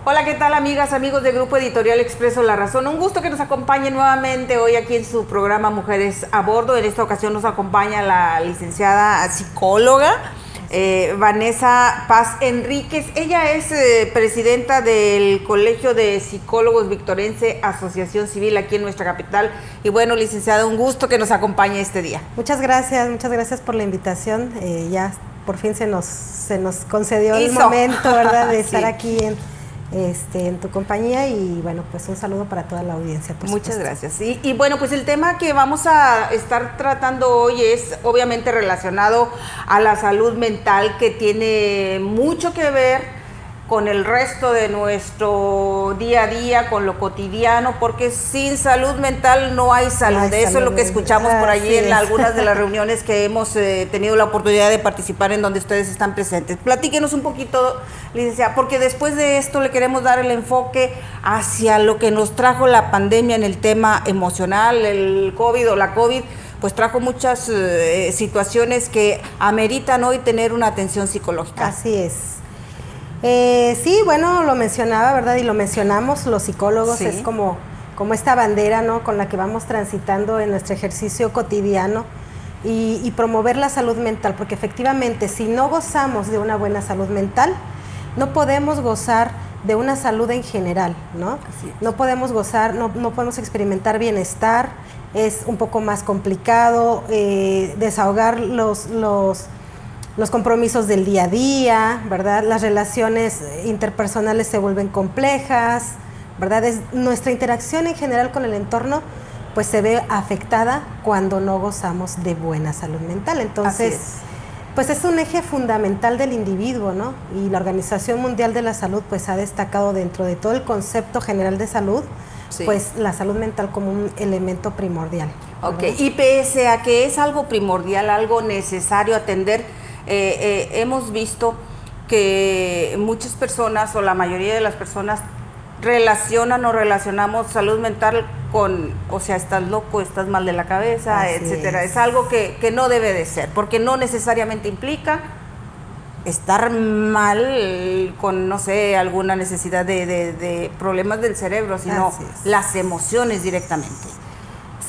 Hola, ¿qué tal, amigas, amigos de Grupo Editorial Expreso La Razón? Un gusto que nos acompañen nuevamente hoy aquí en su programa Mujeres a Bordo. En esta ocasión nos acompaña la licenciada psicóloga Vanessa Paz Enríquez. Ella es presidenta del Colegio de Psicólogos Victorense, Asociación Civil aquí en nuestra capital. Y bueno, licenciada, un gusto que nos acompañe este día. Muchas gracias por la invitación. Ya por fin se nos concedió el momento, ¿verdad?, de estar aquí en tu compañía, y bueno, pues un saludo para toda la audiencia. Muchas gracias. Y bueno, pues el tema que vamos a estar tratando hoy es obviamente relacionado a la salud mental, que tiene mucho que ver con el resto de nuestro día a día, con lo cotidiano, porque sin salud mental no hay salud. Eso es lo que escuchamos por allí en algunas de las reuniones que hemos tenido la oportunidad de participar, en donde ustedes están presentes. Platíquenos un poquito, licenciada, porque después de esto le queremos dar el enfoque hacia lo que nos trajo la pandemia en el tema emocional. El COVID o la COVID pues trajo muchas situaciones que ameritan hoy tener una atención psicológica. Así es. Sí, bueno, lo mencionaba, ¿verdad? Y lo mencionamos los psicólogos, sí. Es como esta bandera, ¿no?, con la que vamos transitando en nuestro ejercicio cotidiano, y promover la salud mental, porque efectivamente, si no gozamos de una buena salud mental, no podemos gozar de una salud en general, ¿no? No podemos gozar, no podemos experimentar bienestar. Es un poco más complicado desahogar los compromisos del día a día, ¿verdad? Las relaciones interpersonales se vuelven complejas, ¿verdad? Nuestra interacción en general con el entorno pues se ve afectada cuando no gozamos de buena salud mental. Entonces, pues es un eje fundamental del individuo, ¿no? Y la Organización Mundial de la Salud pues ha destacado dentro de todo el concepto general de salud, pues la salud mental como un elemento primordial. Ok, y pese a que es algo primordial, algo necesario atender, hemos visto que muchas personas, o la mayoría de las personas, relacionamos salud mental con, o sea, estás loco, estás mal de la cabeza, etcétera. Es algo que no debe de ser, porque no necesariamente implica estar mal con, no sé, alguna necesidad de problemas del cerebro, sino las emociones directamente.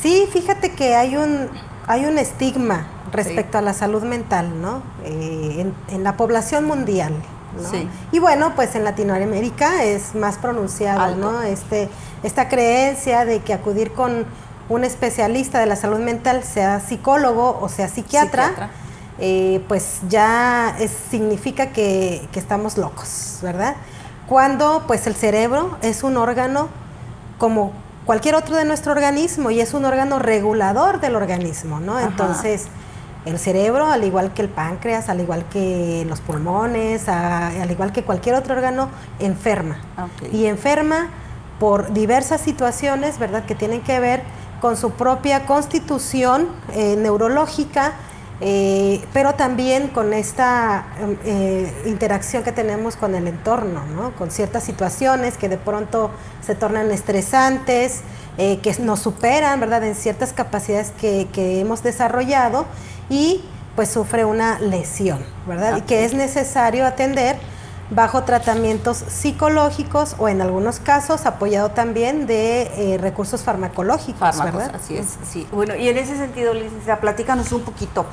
Sí, fíjate que hay un estigma respecto a la salud mental, ¿no? En la población mundial, ¿no? Sí. Y bueno, pues en Latinoamérica es más pronunciado, ¿no? Esta creencia de que acudir con un especialista de la salud mental, sea psicólogo o sea psiquiatra. Pues ya significa que estamos locos, ¿verdad? Cuando pues el cerebro es un órgano como cualquier otro de nuestro organismo, y es un órgano regulador del organismo, ¿no? Ajá. Entonces, el cerebro, al igual que el páncreas, al igual que los pulmones, al igual que cualquier otro órgano, enferma. Y enferma por diversas situaciones, ¿verdad?, que tienen que ver con su propia constitución neurológica, pero también con esta interacción que tenemos con el entorno, ¿no?, con ciertas situaciones que de pronto se tornan estresantes, que nos superan, ¿verdad?, en ciertas capacidades que hemos desarrollado, y pues sufre una lesión, ¿verdad? Y que es necesario atender bajo tratamientos psicológicos, o en algunos casos apoyado también de recursos farmacológicos, ¿verdad? Así es, sí. Bueno, y en ese sentido, licenciada, platícanos un poquito.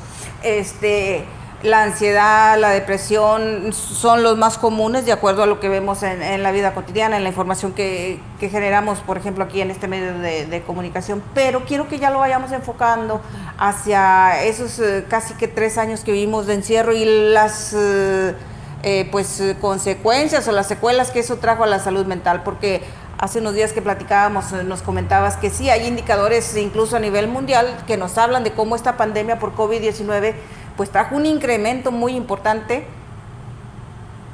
La ansiedad, la depresión son los más comunes, de acuerdo a lo que vemos en la vida cotidiana, en la información que generamos, por ejemplo, aquí en este medio de comunicación, pero quiero que ya lo vayamos enfocando hacia esos casi que 3 años que vivimos de encierro, y las consecuencias o las secuelas que eso trajo a la salud mental, porque hace unos días que platicábamos, nos comentabas que sí, hay indicadores incluso a nivel mundial que nos hablan de cómo esta pandemia por COVID-19 pues trajo un incremento muy importante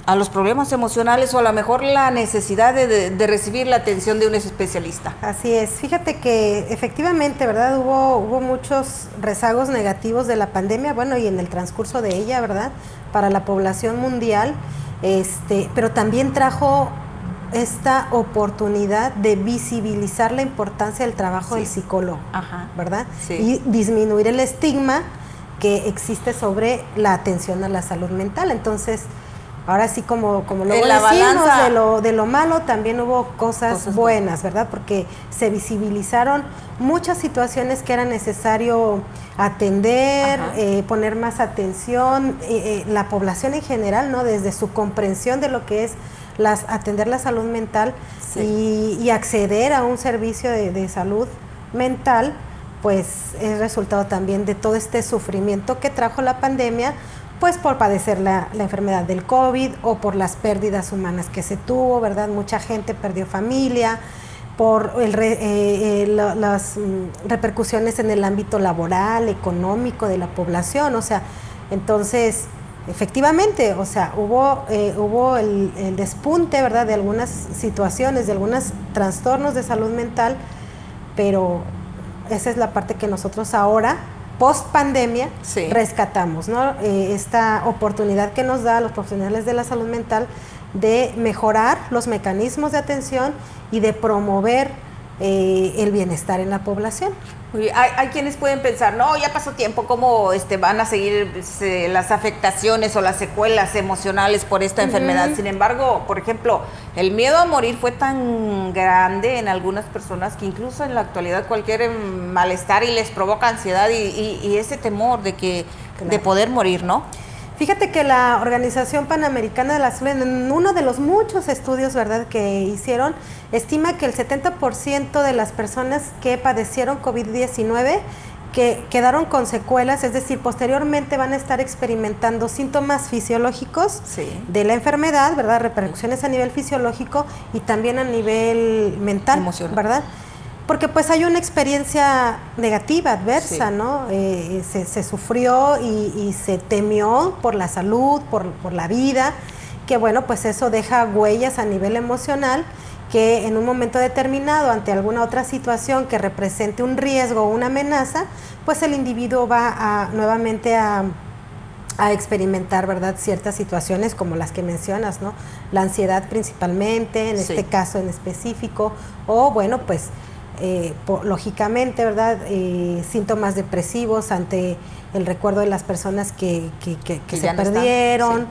a los problemas emocionales, o a lo mejor la necesidad de recibir la atención de un especialista. Así es, fíjate que efectivamente, ¿verdad?, hubo muchos rezagos negativos de la pandemia, bueno, y en el transcurso de ella, ¿verdad?, para la población mundial, pero también trajo esta oportunidad de visibilizar la importancia del trabajo del psicólogo, ¿verdad? Sí. Y disminuir el estigma que existe sobre la atención a la salud mental. Entonces, ahora sí como luego en la decimos, balanza de lo malo también hubo cosas buenas, ¿verdad? Porque se visibilizaron muchas situaciones que era necesario atender, poner más atención, la población en general, ¿no? Desde su comprensión de lo que es atender la salud mental y acceder a un servicio de salud mental, pues es resultado también de todo este sufrimiento que trajo la pandemia, pues por padecer la enfermedad del COVID o por las pérdidas humanas que se tuvo, ¿verdad? Mucha gente perdió familia, por las repercusiones en el ámbito laboral, económico de la población, o sea, entonces, efectivamente, o sea, hubo el despunte, ¿verdad?, de algunas situaciones, de algunos trastornos de salud mental, pero esa es la parte que nosotros ahora, post pandemia, rescatamos, ¿no? Esta oportunidad que nos da a los profesionales de la salud mental de mejorar los mecanismos de atención y de promover el bienestar en la población. Hay quienes pueden pensar, no, ya pasó tiempo, ¿cómo van a seguir las afectaciones o las secuelas emocionales por esta enfermedad? Sin embargo, por ejemplo, el miedo a morir fue tan grande en algunas personas que incluso en la actualidad cualquier malestar y les provoca ansiedad y ese temor de poder morir, ¿no? Fíjate que la Organización Panamericana de la Salud, en uno de los muchos estudios, ¿verdad?, que hicieron, estima que el 70% de las personas que padecieron COVID-19 que quedaron con secuelas, es decir, posteriormente van a estar experimentando síntomas fisiológicos de la enfermedad, ¿verdad?, repercusiones a nivel fisiológico y también a nivel mental, emocional, ¿verdad? Porque pues hay una experiencia negativa, adversa, ¿no? Se sufrió y se temió por la salud, por la vida, que bueno, pues eso deja huellas a nivel emocional, que en un momento determinado, ante alguna otra situación que represente un riesgo o una amenaza, pues el individuo va nuevamente a experimentar, ¿verdad?, ciertas situaciones como las que mencionas, ¿no? La ansiedad principalmente, en este caso en específico, o bueno, pues lógicamente, ¿verdad?, síntomas depresivos ante el recuerdo de las personas que se perdieron,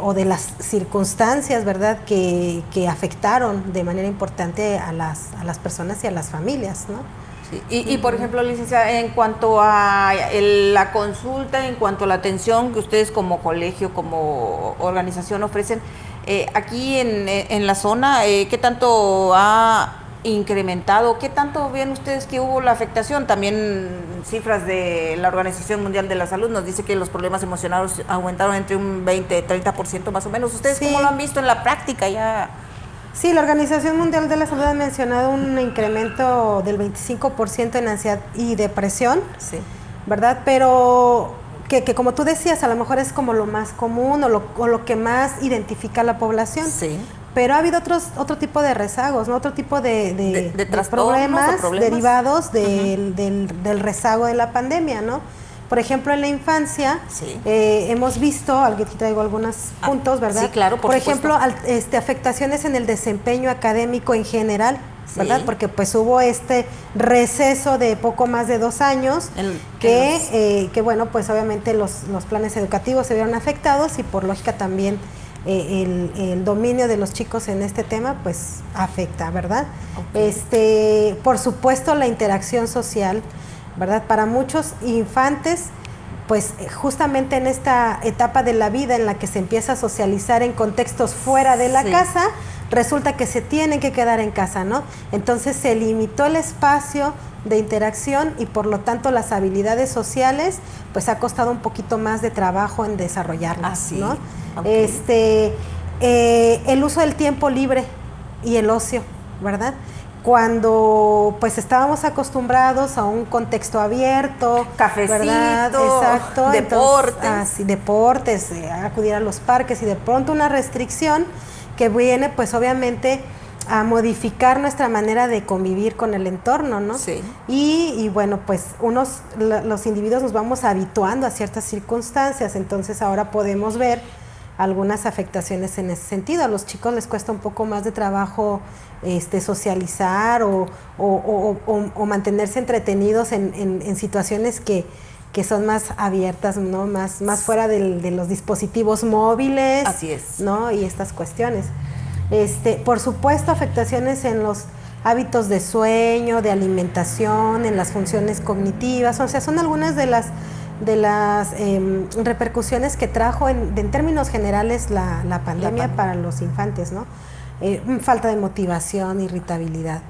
o de las circunstancias, ¿verdad?, que afectaron de manera importante a las personas y a las familias, ¿no? Sí. Y por ejemplo, licenciada, en cuanto a la consulta, en cuanto a la atención que ustedes como colegio, como organización ofrecen, aquí en la zona, ¿qué tanto ha incrementado? ¿Qué tanto ven ustedes que hubo la afectación? También cifras de la Organización Mundial de la Salud nos dice que los problemas emocionales aumentaron entre un 20-30% más o menos. ¿Ustedes cómo lo han visto en la práctica ya? Sí, la Organización Mundial de la Salud ha mencionado un incremento del 25% en ansiedad y depresión, ¿verdad? Pero que como tú decías, a lo mejor es como lo más común o lo que más identifica a la población. Pero ha habido otro tipo de rezagos, ¿no? Otro tipo de problemas derivados del rezago de la pandemia, ¿no? Por ejemplo, en la infancia hemos visto, aquí traigo algunos puntos, ¿verdad? Sí, claro, por ejemplo, afectaciones en el desempeño académico en general, ¿verdad? Porque pues hubo este receso de poco más de 2 años que bueno, pues obviamente los planes educativos se vieron afectados y por lógica también el dominio de los chicos en este tema pues afecta, ¿verdad? Por supuesto la interacción social, ¿verdad? Para muchos infantes, pues justamente en esta etapa de la vida en la que se empieza a socializar en contextos fuera de la casa, resulta que se tienen que quedar en casa, ¿no? Entonces se limitó el espacio de interacción y por lo tanto las habilidades sociales, pues ha costado un poquito más de trabajo en desarrollarlas, ¿no? El uso del tiempo libre y el ocio, ¿verdad? Cuando pues estábamos acostumbrados a un contexto abierto, cafecito, ¿verdad? Exacto, deportes, deportes, acudir a los parques y de pronto una restricción que viene pues obviamente a modificar nuestra manera de convivir con el entorno, ¿no? Y bueno, pues los individuos nos vamos habituando a ciertas circunstancias, entonces ahora podemos ver algunas afectaciones en ese sentido. A los chicos les cuesta un poco más de trabajo socializar o mantenerse entretenidos en situaciones que que son más abiertas, ¿no? Más fuera de los dispositivos móviles. Así es. ¿No? Y estas cuestiones. Por supuesto, afectaciones en los hábitos de sueño, de alimentación, en las funciones cognitivas, o sea, son algunas de las repercusiones que trajo en términos generales la pandemia para los infantes, ¿no? Falta de motivación, irritabilidad.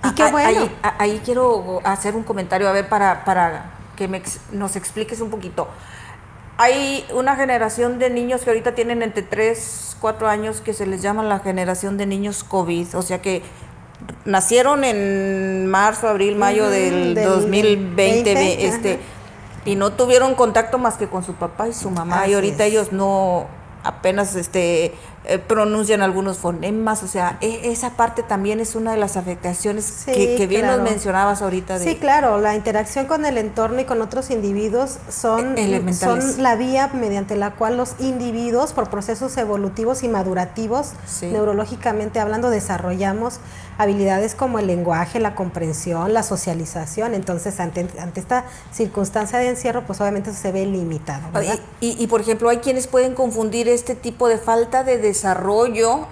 Y qué bueno. Ahí quiero hacer un comentario, a ver, para que nos expliques un poquito. Hay una generación de niños que ahorita tienen entre 3, 4 años que se les llama la generación de niños COVID, o sea que nacieron en marzo, abril, mayo del 2020, y no tuvieron contacto más que con su papá y su mamá. Así y ahorita ellos no apenas pronuncian algunos fonemas, o sea, esa parte también es una de las afectaciones que bien nos mencionabas ahorita. Sí, claro, la interacción con el entorno y con otros individuos son la vía mediante la cual los individuos, por procesos evolutivos y madurativos, neurológicamente hablando, desarrollamos habilidades como el lenguaje, la comprensión, la socialización. Entonces, ante esta circunstancia de encierro, pues obviamente eso se ve limitado, ¿verdad? Y por ejemplo, hay quienes pueden confundir este tipo de falta de desarrollo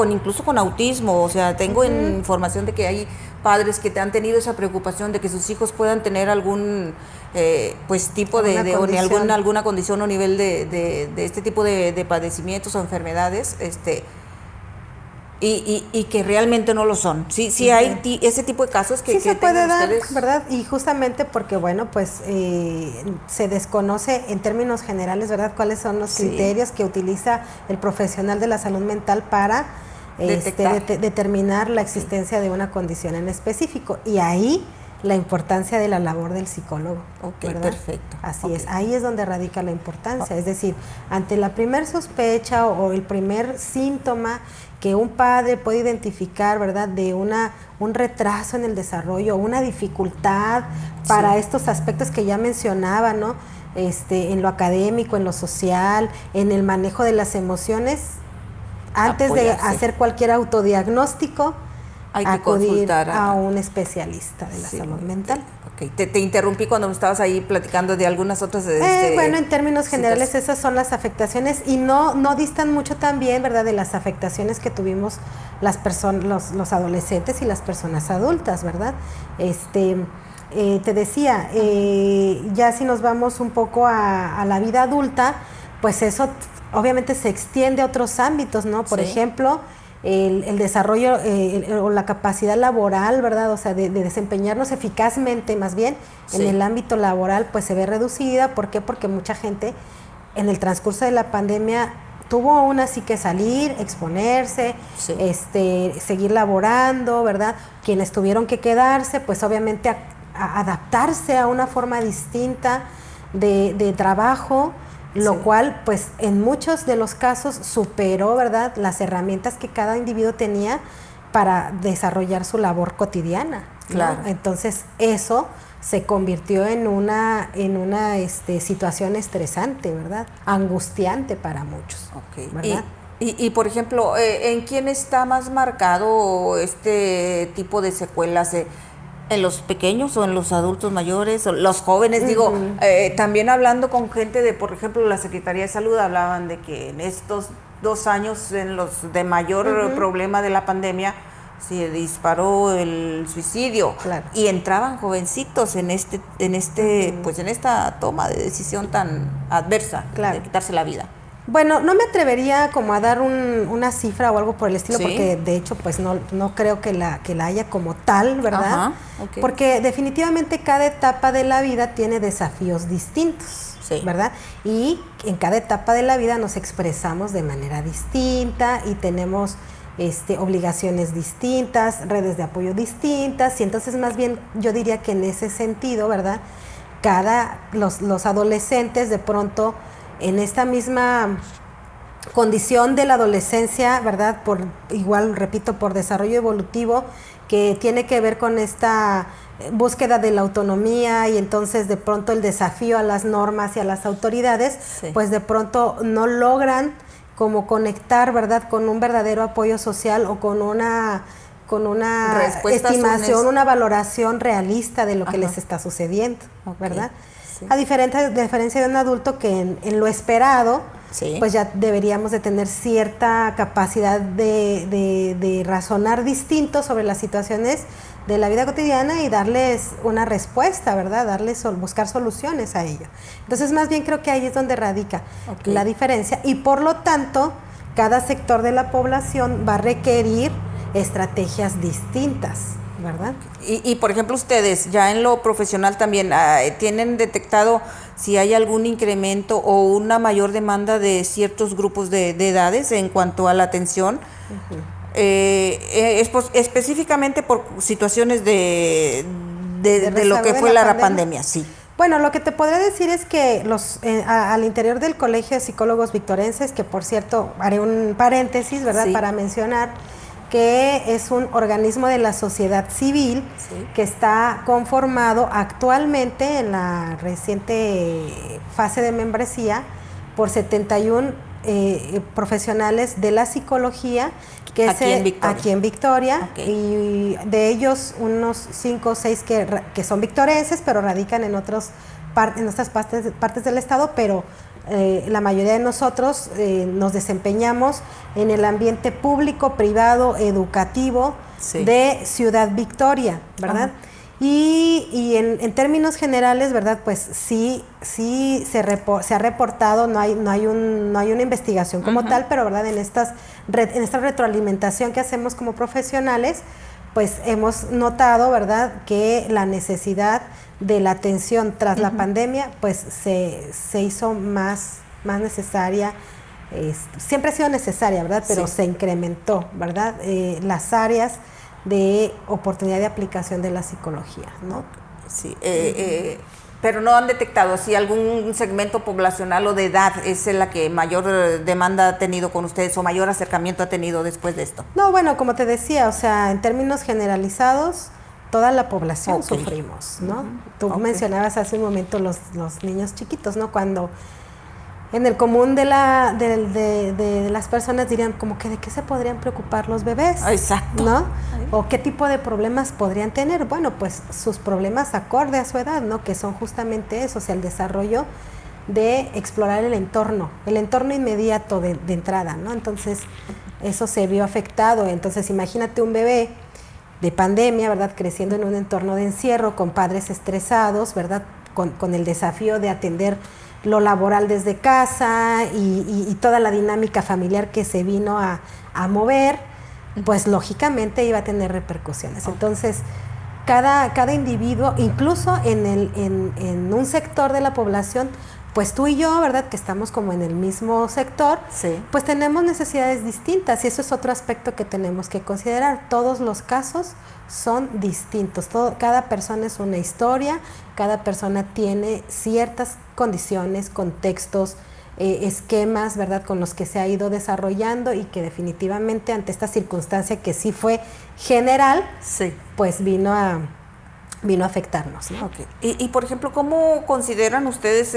incluso con autismo. O sea, tengo información de que hay padres que han tenido esa preocupación de que sus hijos puedan tener algún tipo alguna condición o nivel de este tipo de padecimientos o enfermedades, y que realmente no lo son. Sí hay ese tipo de casos que se puede dar, ustedes, ¿verdad? Y justamente porque, bueno, pues se desconoce en términos generales, ¿verdad?, cuáles son los criterios que utiliza el profesional de la salud mental para determinar la existencia de una condición en específico. Y ahí la importancia de la labor del psicólogo. ¿Verdad? Perfecto. Así es, ahí es donde radica la importancia. Es decir, ante la primer sospecha o el primer síntoma que un padre puede identificar, ¿verdad?, de un retraso en el desarrollo, una dificultad para estos aspectos que ya mencionaba, ¿no? En lo académico, en lo social, en el manejo de las emociones, antes de hacer cualquier autodiagnóstico, hay que acudir a un especialista de la salud mental. Te interrumpí cuando me estabas ahí platicando de algunas otras. Bueno, en términos generales esas son las afectaciones y no distan mucho también, ¿verdad?, de las afectaciones que tuvimos las personas, los adolescentes y las personas adultas, ¿verdad? Te decía, ya si nos vamos un poco a la vida adulta, pues eso obviamente se extiende a otros ámbitos, ¿no? Por ejemplo, el desarrollo o la capacidad laboral, ¿verdad? O sea, de desempeñarnos eficazmente, más bien, en el ámbito laboral, pues se ve reducida. ¿Por qué? Porque mucha gente en el transcurso de la pandemia tuvo aún así que salir, exponerse, seguir laborando, ¿verdad? Quienes tuvieron que quedarse, pues obviamente a adaptarse a una forma distinta de trabajo, lo cual, pues, en muchos de los casos superó, ¿verdad?, las herramientas que cada individuo tenía para desarrollar su labor cotidiana, ¿no? Claro. Entonces, eso se convirtió en una situación estresante, ¿verdad?, angustiante para muchos, ¿verdad? Y por ejemplo, ¿en quién está más marcado este tipo de secuelas? ¿En los pequeños o en los adultos mayores o los jóvenes? Digo, también hablando con gente de, por ejemplo, la Secretaría de Salud, hablaban de que en estos 2 años, en los de mayor problema de la pandemia, se disparó el suicidio. Claro. Y entraban jovencitos en pues en esta toma de decisión tan adversa, de quitarse la vida. Bueno, no me atrevería como a dar una cifra o algo por el estilo, porque de hecho pues no creo que la haya como tal, ¿verdad? Porque definitivamente cada etapa de la vida tiene desafíos distintos, ¿verdad? Y en cada etapa de la vida nos expresamos de manera distinta y tenemos obligaciones distintas, redes de apoyo distintas, y entonces más bien yo diría que en ese sentido, ¿verdad?, los adolescentes de pronto en esta misma condición de la adolescencia, ¿verdad?, por desarrollo evolutivo, que tiene que ver con esta búsqueda de la autonomía y entonces de pronto el desafío a las normas y a las autoridades, pues de pronto no logran como conectar, ¿verdad?, con un verdadero apoyo social o con una con una Respuestas estimación, una valoración realista de lo que les está sucediendo, ¿verdad? Sí. A diferencia de un adulto que en lo esperado, pues ya deberíamos de tener cierta capacidad de razonar distinto sobre las situaciones de la vida cotidiana y darles una respuesta, ¿verdad? Buscar soluciones a ello. Entonces, más bien creo que ahí es donde radica la diferencia y por lo tanto, cada sector de la población va a requerir estrategias distintas, ¿verdad? Y por ejemplo, ustedes ya en lo profesional también tienen detectado si hay algún incremento o una mayor demanda de ciertos grupos de edades en cuanto a la atención. Específicamente por situaciones de lo que fue la pandemia, sí. Bueno, lo que te podría decir es que al interior del Colegio de Psicólogos Victorenses, que por cierto haré un paréntesis, ¿verdad?, para mencionar que es un organismo de la sociedad civil que está conformado actualmente en la reciente fase de membresía por 71 profesionales de la psicología que aquí en Victoria, y de ellos unos 5 o 6 que son victorenses, pero radican en otras partes del estado, pero la mayoría de nosotros nos desempeñamos en el ambiente público, privado, educativo de Ciudad Victoria, ¿verdad? Y en términos generales, ¿verdad? Pues sí se ha reportado, no hay una investigación como tal, pero ¿verdad? En esta retroalimentación que hacemos como profesionales, pues hemos notado, ¿verdad?, que la necesidad de la atención tras la pandemia, pues se hizo más necesaria. Siempre ha sido necesaria, ¿verdad? Pero se incrementó, ¿verdad? Las áreas de oportunidad de aplicación de la psicología, ¿no? Sí, pero no han detectado si algún segmento poblacional o de edad es la que mayor demanda ha tenido con ustedes o mayor acercamiento ha tenido después de esto. No, bueno, como te decía, o sea, en términos generalizados, toda la población sufrimos, ¿no? Tú mencionabas hace un momento los niños chiquitos, ¿no? Cuando en el común de las personas dirían como que de qué se podrían preocupar los bebés. Exacto. ¿No? O qué tipo de problemas podrían tener. Bueno, pues sus problemas acorde a su edad, ¿no? Que son justamente eso, o sea, el desarrollo de explorar el entorno inmediato de entrada, ¿no? Entonces, eso se vio afectado. Entonces, imagínate un bebé de pandemia, ¿verdad?, creciendo en un entorno de encierro, con padres estresados, ¿verdad?, con el desafío de atender lo laboral desde casa y toda la dinámica familiar que se vino a mover, pues lógicamente iba a tener repercusiones. Entonces, cada individuo, incluso en un sector de la población, pues tú y yo, ¿verdad?, que estamos como en el mismo sector, pues tenemos necesidades distintas y eso es otro aspecto que tenemos que considerar. Todos los casos son distintos, cada persona es una historia, cada persona tiene ciertas condiciones, contextos, esquemas, ¿verdad?, con los que se ha ido desarrollando y que definitivamente ante esta circunstancia que sí fue general, pues vino a afectarnos, ¿no? Y por ejemplo, ¿cómo consideran ustedes,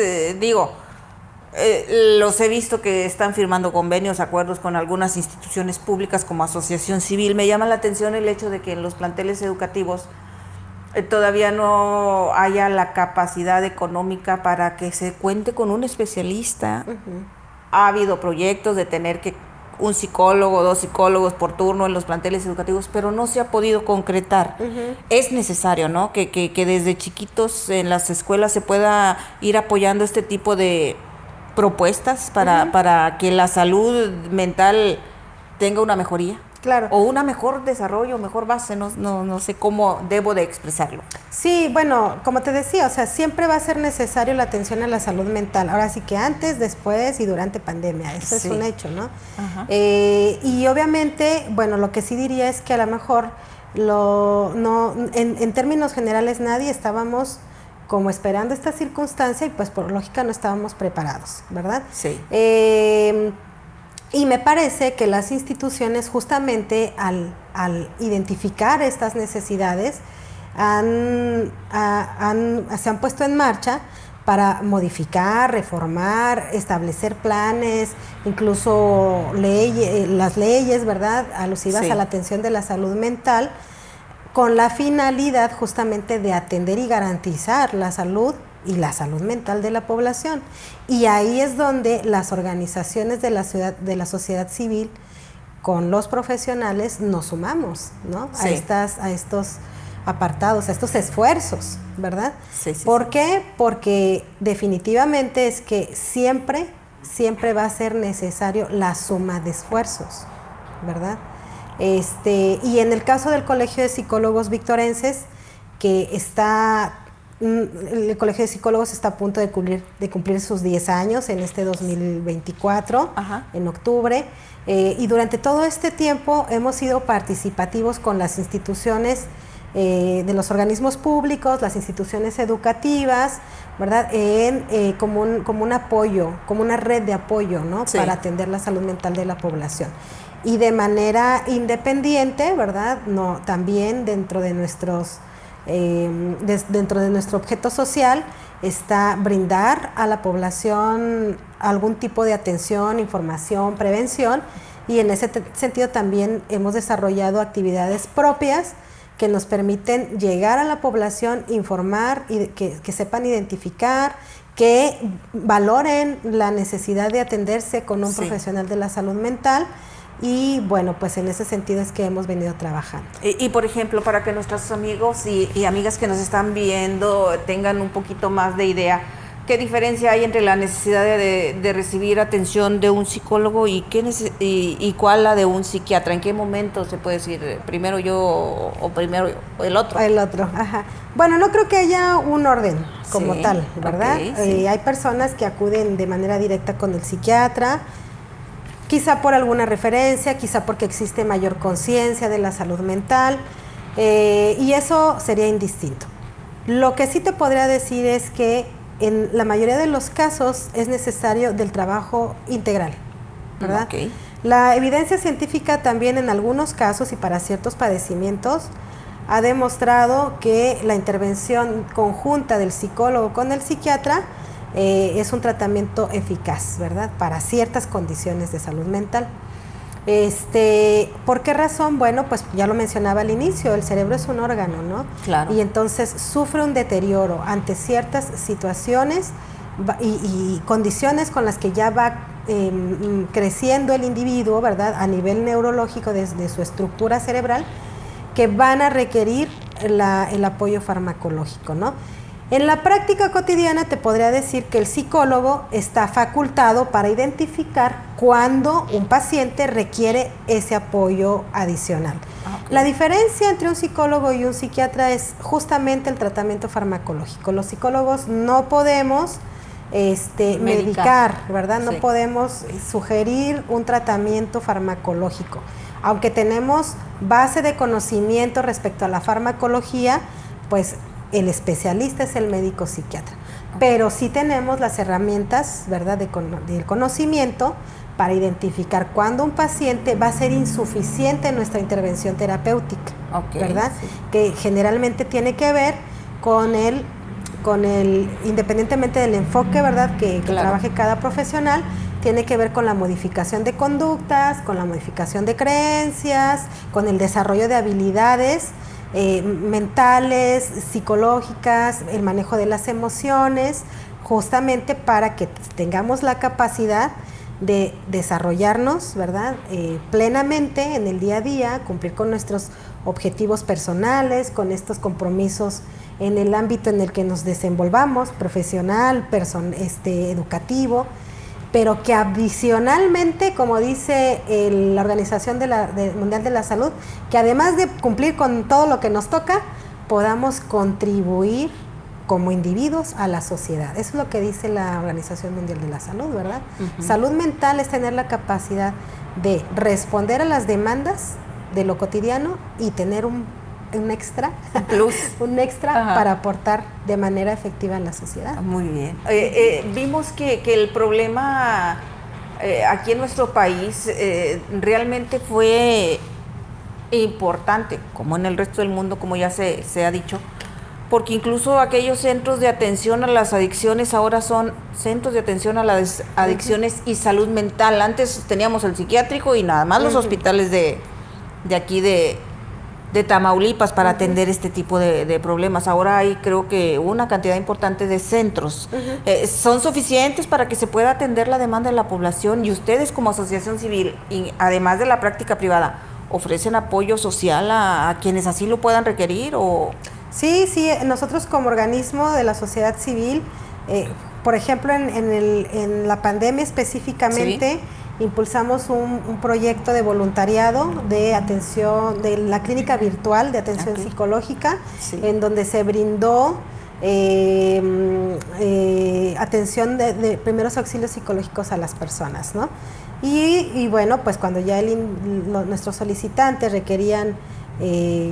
los he visto que están firmando convenios, acuerdos con algunas instituciones públicas como asociación civil? Me llama la atención el hecho de que en los planteles educativos todavía no haya la capacidad económica para que se cuente con un especialista. Ha habido proyectos de tener que un psicólogo, 2 psicólogos por turno en los planteles educativos, pero no se ha podido concretar. Es necesario, ¿no?, que desde chiquitos en las escuelas se pueda ir apoyando este tipo de propuestas para que la salud mental tenga una mejoría. Claro. O una mejor desarrollo, mejor base, no sé cómo debo de expresarlo. Sí, bueno, como te decía, o sea, siempre va a ser necesario la atención a la salud mental. Ahora sí que antes, después y durante pandemia, eso es un hecho, ¿no? Y obviamente, bueno, lo que sí diría es que a lo mejor en términos generales nadie estábamos como esperando esta circunstancia y pues por lógica no estábamos preparados, ¿verdad? Sí. Y me parece que las instituciones justamente al identificar estas necesidades se han puesto en marcha para modificar, reformar, establecer planes, incluso las leyes, ¿verdad?, alusivas a la atención de la salud mental, con la finalidad justamente de atender y garantizar la salud y la salud mental de la población. Y ahí es donde las organizaciones de la sociedad civil, con los profesionales, nos sumamos, ¿no? Sí. A estos apartados, a estos esfuerzos, ¿verdad? Sí, sí, ¿Por qué? Porque definitivamente es que siempre va a ser necesario la suma de esfuerzos, ¿verdad? Y en el caso del Colegio de Psicólogos Victorenses, que el Colegio de Psicólogos está a punto de cumplir sus 10 años en este 2024, en octubre, y durante todo este tiempo hemos sido participativos con las instituciones de los organismos públicos, las instituciones educativas, ¿verdad?, como un apoyo, como una red de apoyo, ¿no?, sí, para atender la salud mental de la población. Y de manera independiente, ¿verdad?, no, también dentro de nuestro objeto social está brindar a la población algún tipo de atención, información, prevención, y en ese sentido también hemos desarrollado actividades propias que nos permiten llegar a la población, informar y que sepan identificar, que valoren la necesidad de atenderse con un profesional de la salud mental. Y bueno, pues en ese sentido es que hemos venido trabajando. Y por ejemplo, para que nuestros amigos y amigas que nos están viendo tengan un poquito más de idea, ¿qué diferencia hay entre la necesidad de recibir atención de un psicólogo y cuál la de un psiquiatra? ¿En qué momento se puede decir primero yo o primero el otro? El otro, ajá. Bueno, no creo que haya un orden como tal, ¿verdad? Okay, hay personas que acuden de manera directa con el psiquiatra, quizá por alguna referencia, quizá porque existe mayor conciencia de la salud mental, y eso sería indistinto. Lo que sí te podría decir es que en la mayoría de los casos es necesario del trabajo integral, ¿verdad? Okay. La evidencia científica también en algunos casos y para ciertos padecimientos ha demostrado que la intervención conjunta del psicólogo con el psiquiatra es un tratamiento eficaz, ¿verdad?, para ciertas condiciones de salud mental. ¿Por qué razón? Bueno, pues ya lo mencionaba al inicio, el cerebro es un órgano, ¿no? Claro. Y entonces sufre un deterioro ante ciertas situaciones y condiciones con las que ya va creciendo el individuo, ¿verdad?, a nivel neurológico desde su estructura cerebral, que van a requerir el apoyo farmacológico, ¿no? En la práctica cotidiana te podría decir que el psicólogo está facultado para identificar cuándo un paciente requiere ese apoyo adicional. Okay. La diferencia entre un psicólogo y un psiquiatra es justamente el tratamiento farmacológico. Los psicólogos no podemos medicar, ¿verdad? No podemos sugerir un tratamiento farmacológico. Aunque tenemos base de conocimiento respecto a la farmacología, pues el especialista es el médico psiquiatra, pero sí tenemos las herramientas, ¿verdad?, del conocimiento para identificar cuándo un paciente va a ser insuficiente en nuestra intervención terapéutica, ¿verdad? Sí. Que generalmente tiene que ver con el independientemente del enfoque, ¿verdad?, que trabaje cada profesional, tiene que ver con la modificación de conductas, con la modificación de creencias, con el desarrollo de habilidades mentales, psicológicas, el manejo de las emociones, justamente para que tengamos la capacidad de desarrollarnos, ¿verdad?, plenamente en el día a día, cumplir con nuestros objetivos personales, con estos compromisos en el ámbito en el que nos desenvolvamos, profesional, educativo, pero que adicionalmente, como dice la Organización Mundial de la Salud, que además de cumplir con todo lo que nos toca, podamos contribuir como individuos a la sociedad. Eso es lo que dice la Organización Mundial de la Salud, ¿verdad? Uh-huh. Salud mental es tener la capacidad de responder a las demandas de lo cotidiano y tener un extra, un extra para aportar de manera efectiva en la sociedad. Muy bien. Vimos que el problema aquí en nuestro país realmente fue importante, como en el resto del mundo, como ya se ha dicho, porque incluso aquellos centros de atención a las adicciones ahora son centros de atención a las adicciones y salud mental. Antes teníamos el psiquiátrico y nada más los hospitales de aquí de Tamaulipas para atender este tipo de problemas. Ahora hay, creo que, una cantidad importante de centros. ¿Son suficientes para que se pueda atender la demanda de la población? Y ustedes como asociación civil, y además de la práctica privada, ¿ofrecen apoyo social a quienes así lo puedan requerir? ¿O? Sí, nosotros como organismo de la sociedad civil, por ejemplo, en la pandemia específicamente, impulsamos un proyecto de voluntariado de atención, de la clínica virtual de atención psicológica, en donde se brindó atención de primeros auxilios psicológicos a las personas, ¿no? Y bueno, pues cuando ya nuestros solicitantes requerían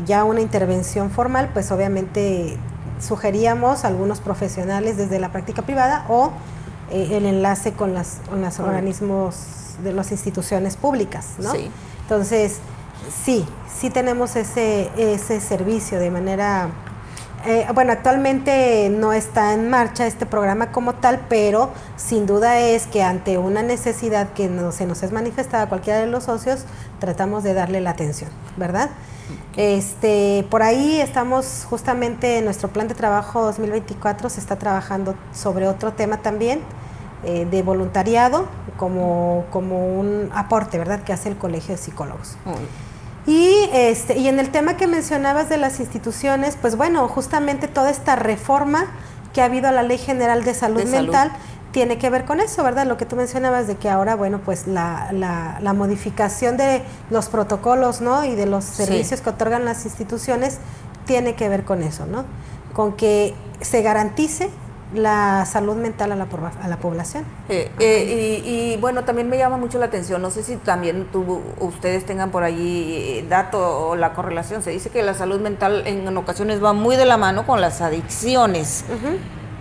ya una intervención formal, pues obviamente sugeríamos a algunos profesionales desde la práctica privada o el enlace con los organismos de las instituciones públicas, ¿no? Sí. Entonces, sí tenemos ese servicio de manera... bueno, actualmente no está en marcha este programa como tal, pero sin duda es que ante una necesidad que se nos es manifestada a cualquiera de los socios, tratamos de darle la atención, ¿verdad? Por ahí estamos justamente en nuestro plan de trabajo 2024, se está trabajando sobre otro tema también, de voluntariado como un aporte, ¿verdad?, que hace el Colegio de Psicólogos. Y en el tema que mencionabas de las instituciones, pues bueno, justamente toda esta reforma que ha habido a la Ley General de Salud Mental tiene que ver con eso, ¿verdad? Lo que tú mencionabas de que ahora, bueno, pues la modificación de los protocolos, ¿no?, y de los servicios que otorgan las instituciones tiene que ver con eso, ¿no? Con que se garantice la salud mental a la población. Y bueno, también me llama mucho la atención, no sé si también ustedes tengan por allí dato o la correlación, se dice que la salud mental en ocasiones va muy de la mano con las adicciones,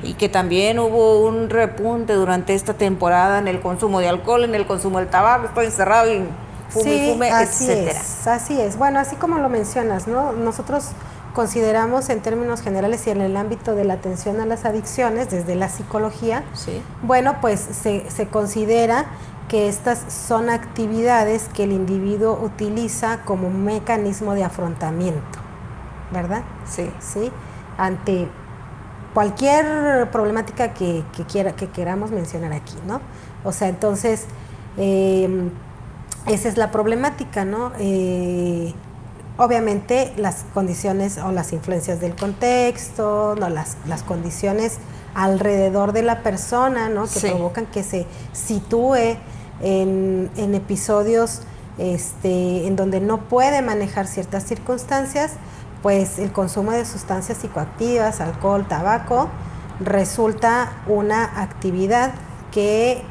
y que también hubo un repunte durante esta temporada en el consumo de alcohol, en el consumo del tabaco, estoy encerrado y fume, etcétera. Así es, bueno, así como lo mencionas, ¿no? Nosotros consideramos en términos generales y en el ámbito de la atención a las adicciones, desde la psicología, bueno, pues se considera que estas son actividades que el individuo utiliza como mecanismo de afrontamiento, ¿verdad? Sí. Ante cualquier problemática que queramos mencionar aquí, ¿no? O sea, entonces, esa es la problemática, ¿no? Obviamente las condiciones o las influencias del contexto, ¿no?, las condiciones alrededor de la persona, ¿no?, que provocan que se sitúe en episodios en donde no puede manejar ciertas circunstancias, pues el consumo de sustancias psicoactivas, alcohol, tabaco, resulta una actividad que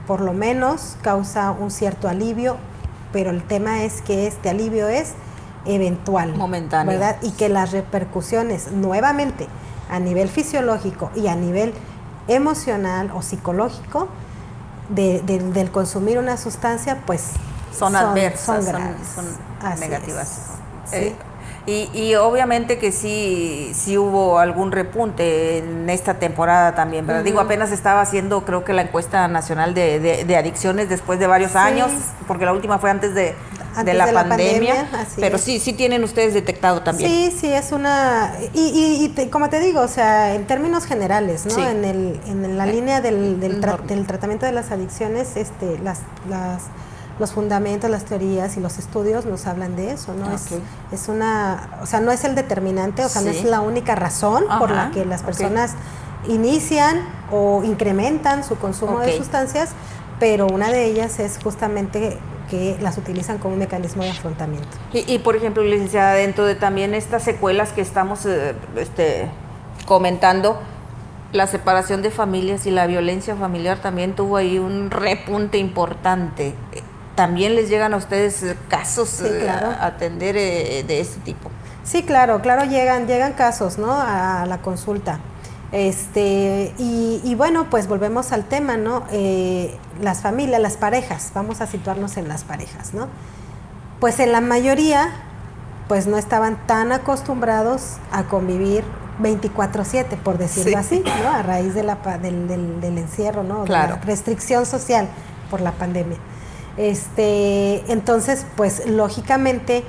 por lo menos causa un cierto alivio, pero el tema es que este alivio es eventual, momentáneo, ¿verdad? Y que las repercusiones nuevamente a nivel fisiológico y a nivel emocional o psicológico del consumir una sustancia, pues son adversas, son negativas. Y obviamente que sí hubo algún repunte en esta temporada también, ¿verdad? Digo, apenas estaba haciendo, creo que la encuesta nacional de adicciones después de varios años, porque la última fue antes de la pandemia, pero sí tienen ustedes detectado también. Sí, es una... Y como te digo, o sea, en términos generales, ¿no? En la línea del tratamiento de las adicciones, los fundamentos, las teorías y los estudios nos hablan de eso, ¿no? Es una... O sea, no es el determinante, o sea, no es la única razón por la que las personas inician o incrementan su consumo de sustancias, pero una de ellas es justamente que las utilizan como un mecanismo de afrontamiento. Y por ejemplo, licenciada, dentro de también estas secuelas que estamos comentando, la separación de familias y la violencia familiar también tuvo ahí un repunte importante. ¿También les llegan a ustedes casos a atender de este tipo? Sí, claro, llegan casos, ¿no?, a la consulta. Y bueno, pues volvemos al tema, ¿no? Las familias, las parejas, vamos a situarnos en las parejas, ¿no? Pues en la mayoría, pues no estaban tan acostumbrados a convivir 24/7, por decirlo así, ¿no? A raíz de del encierro, ¿no? Claro. De la restricción social por la pandemia. Entonces, pues lógicamente,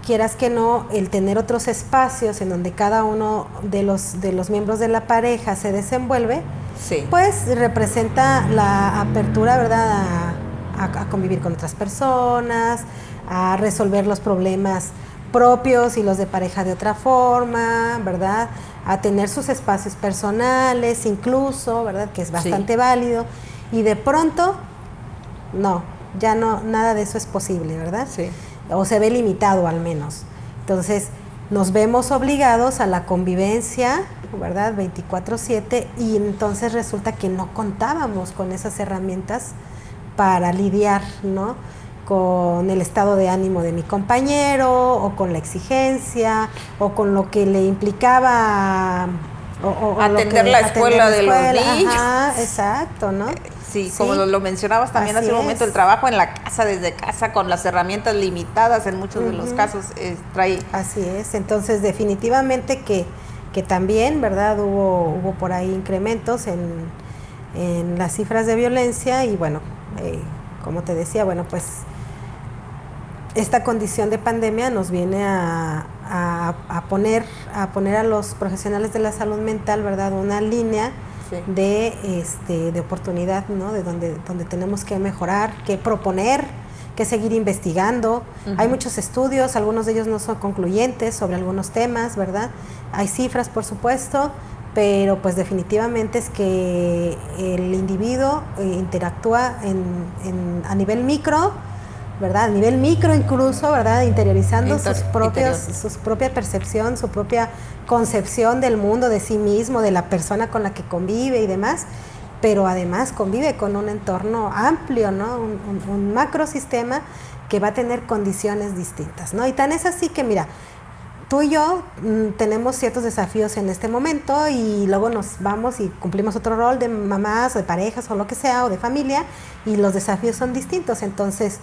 quieras que no, el tener otros espacios en donde cada uno de los miembros de la pareja se desenvuelve, sí, pues representa la apertura, ¿verdad?, a convivir con otras personas, a resolver los problemas propios y los de pareja de otra forma, ¿verdad?, a tener sus espacios personales incluso, ¿verdad?, que es bastante válido, y de pronto, no, ya no, nada de eso es posible, ¿verdad? Sí. O se ve limitado al menos. Entonces, nos vemos obligados a la convivencia, ¿verdad?, 24/7, y entonces resulta que no contábamos con esas herramientas para lidiar, ¿no?, con el estado de ánimo de mi compañero, o con la exigencia, o con lo que le implicaba atender la escuela de los niños. Ajá, exacto, ¿no? Sí, como lo mencionabas también hace un momento, el trabajo en la casa, desde casa, con las herramientas limitadas en muchos de los casos, trae... Así es, entonces definitivamente que también, ¿verdad?, hubo por ahí incrementos en las cifras de violencia, y bueno, como te decía, bueno, pues esta condición de pandemia nos viene a poner a los profesionales de la salud mental, ¿verdad?, una línea de oportunidad, ¿no?, de donde tenemos que mejorar, que proponer, que seguir investigando. Hay muchos estudios, algunos de ellos no son concluyentes sobre algunos temas, ¿verdad? Hay cifras, por supuesto, pero pues definitivamente es que el individuo interactúa a nivel micro, ¿verdad? A nivel micro incluso, ¿verdad? Interiorizando su propia percepción, su propia concepción del mundo, de sí mismo, de la persona con la que convive y demás, pero además convive con un entorno amplio, ¿no? Un macrosistema que va a tener condiciones distintas, ¿no? Y tan es así que, mira, tú y yo tenemos ciertos desafíos en este momento, y luego nos vamos y cumplimos otro rol de mamás o de parejas o lo que sea, o de familia, y los desafíos son distintos. Entonces,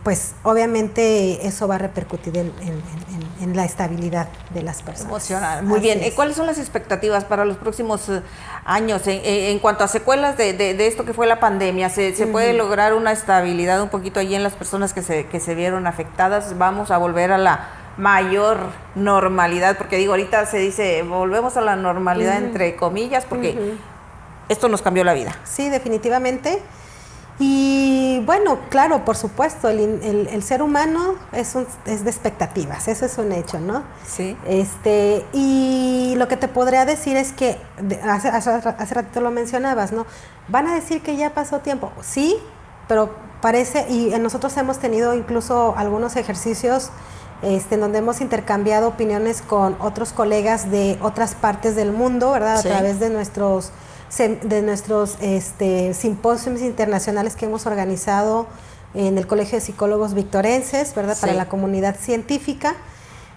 pues obviamente eso va a repercutir en la estabilidad de las personas. Emocional. Muy bien. ¿Cuáles son las expectativas para los próximos años en cuanto a secuelas de esto que fue la pandemia? ¿Se puede lograr una estabilidad un poquito allí en las personas que se vieron afectadas? ¿Vamos a volver a la mayor normalidad? Porque digo, ahorita se dice, volvemos a la normalidad entre comillas, porque esto nos cambió la vida. Sí, definitivamente. Y bueno, claro, por supuesto, el ser humano es de expectativas, eso es un hecho, ¿no? Sí. Y lo que te podría decir es que, hace ratito lo mencionabas, ¿no? Van a decir que ya pasó tiempo, sí, pero parece, y nosotros hemos tenido incluso algunos ejercicios en donde hemos intercambiado opiniones con otros colegas de otras partes del mundo, ¿verdad? A través de nuestros simposios internacionales que hemos organizado en el Colegio de Psicólogos Victorenses, ¿verdad?, para la comunidad científica,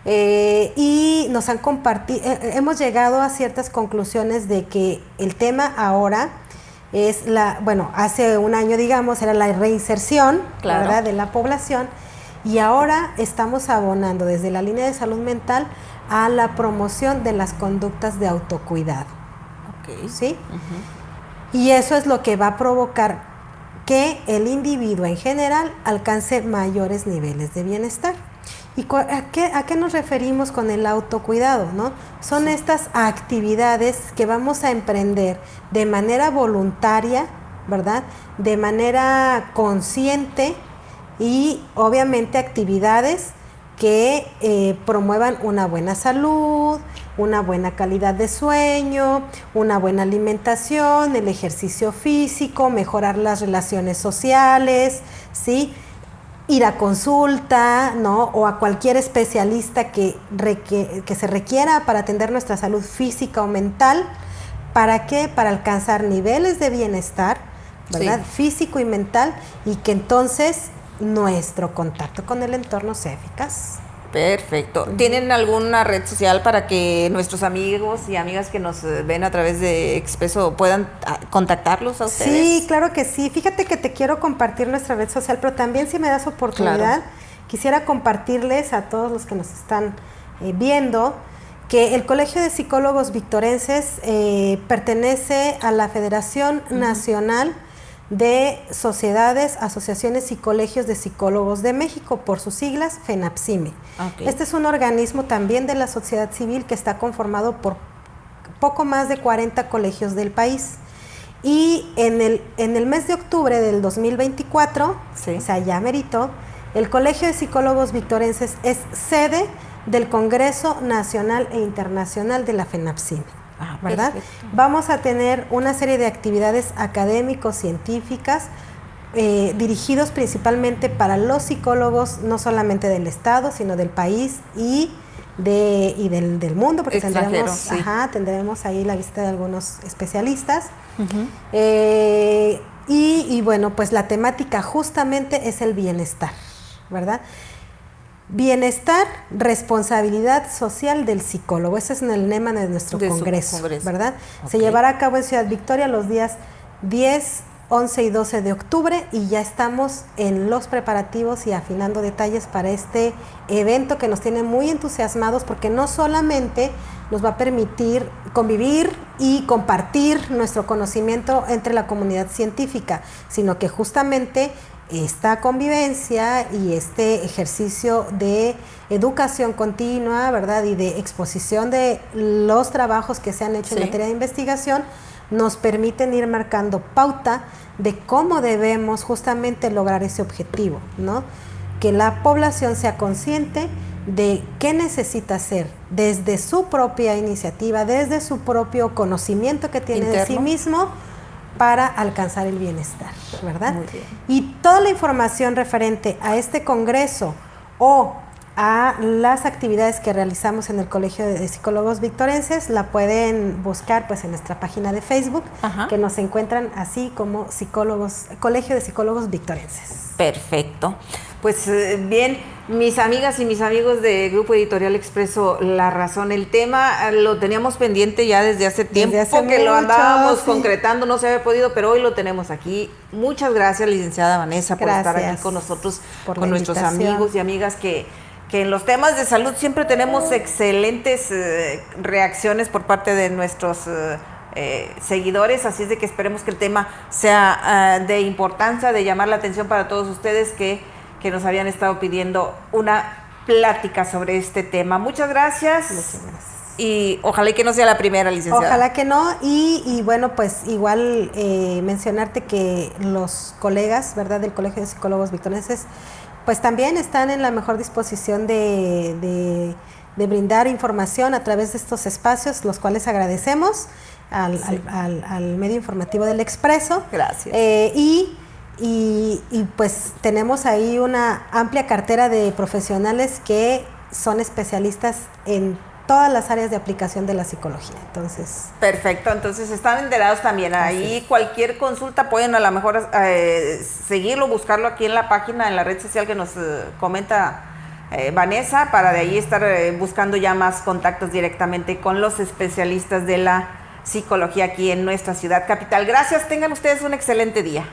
y nos han compartido, hemos llegado a ciertas conclusiones de que el tema ahora es hace un año, digamos, era la reinserción, ¿verdad?, de la población, y ahora estamos abonando desde la línea de salud mental a la promoción de las conductas de autocuidado. ¿Sí? Y eso es lo que va a provocar que el individuo en general alcance mayores niveles de bienestar. ¿Y a qué nos referimos con el autocuidado, no? Son estas actividades que vamos a emprender de manera voluntaria, ¿verdad?, de manera consciente, y obviamente actividades que promuevan una buena salud, una buena calidad de sueño, una buena alimentación, el ejercicio físico, mejorar las relaciones sociales, ¿sí? Ir a consulta, ¿no?, o a cualquier especialista que se requiera para atender nuestra salud física o mental. ¿Para qué? Para alcanzar niveles de bienestar, ¿verdad?, físico y mental, y que entonces nuestro contacto con el entorno sea eficaz. Perfecto. ¿Tienen alguna red social para que nuestros amigos y amigas que nos ven a través de Expreso puedan contactarlos a ustedes? Sí, claro que sí. Fíjate que te quiero compartir nuestra red social, pero también, si me das oportunidad, quisiera compartirles a todos los que nos están viendo que el Colegio de Psicólogos Victorenses pertenece a la Federación Nacional de Sociedades, Asociaciones y Colegios de Psicólogos de México, por sus siglas FENAPSIME. Okay. Este es un organismo también de la sociedad civil que está conformado por poco más de 40 colegios del país. Y en el mes de octubre del 2024, o sea, ya meritó, el Colegio de Psicólogos Victorenses es sede del Congreso Nacional e Internacional de la FENAPSIME. ¿Verdad? Perfecto. Vamos a tener una serie de actividades académicos, científicas, dirigidos principalmente para los psicólogos, no solamente del Estado, sino del país y del mundo, porque tendremos ahí la visita de algunos especialistas. Y bueno, pues la temática justamente es el bienestar, ¿verdad? Bienestar, responsabilidad social del psicólogo. Ese es el lema de nuestro congreso, ¿verdad? Okay. Se llevará a cabo en Ciudad Victoria los días 10, 11 y 12 de octubre y ya estamos en los preparativos y afinando detalles para este evento que nos tiene muy entusiasmados, porque no solamente nos va a permitir convivir y compartir nuestro conocimiento entre la comunidad científica, sino que justamente esta convivencia y este ejercicio de educación continua, ¿verdad? Y de exposición de los trabajos que se han hecho en materia de investigación, nos permiten ir marcando pauta de cómo debemos justamente lograr ese objetivo, ¿no? Que la población sea consciente de qué necesita hacer desde su propia iniciativa, desde su propio conocimiento que tiene interno de sí mismo, para alcanzar el bienestar, ¿verdad? Muy bien. Y toda la información referente a este congreso o a las actividades que realizamos en el Colegio de Psicólogos Victorenses la pueden buscar pues en nuestra página de Facebook, que nos encuentran así como Colegio de Psicólogos Victorenses. Perfecto. Pues bien, mis amigas y mis amigos de Grupo Editorial Expreso La Razón, el tema lo teníamos pendiente ya desde hace tiempo, que lo andábamos concretando, no se había podido, pero hoy lo tenemos aquí. Muchas gracias, licenciada Vanessa, por estar aquí con nosotros, con nuestros amigos y amigas que en los temas de salud siempre tenemos excelentes reacciones por parte de nuestros seguidores, así es de que esperemos que el tema sea de importancia, de llamar la atención para todos ustedes que nos habían estado pidiendo una plática sobre este tema. Muchas gracias. Muchas gracias. Y ojalá y que no sea la primera, licenciada. Ojalá que no, y bueno, pues igual mencionarte que los colegas, ¿verdad?, del Colegio de Psicólogos Victorenses, pues también están en la mejor disposición de brindar información a través de estos espacios, los cuales agradecemos al medio informativo del Expreso. Gracias. Y pues tenemos ahí una amplia cartera de profesionales que son especialistas en todas las áreas de aplicación de la psicología. Entonces, perfecto, entonces están enterados también. Ahí cualquier consulta pueden a lo mejor seguirlo, buscarlo aquí en la página, en la red social que nos comenta Vanessa, para de ahí estar buscando ya más contactos directamente con los especialistas de la psicología aquí en nuestra ciudad capital. Gracias, tengan ustedes un excelente día.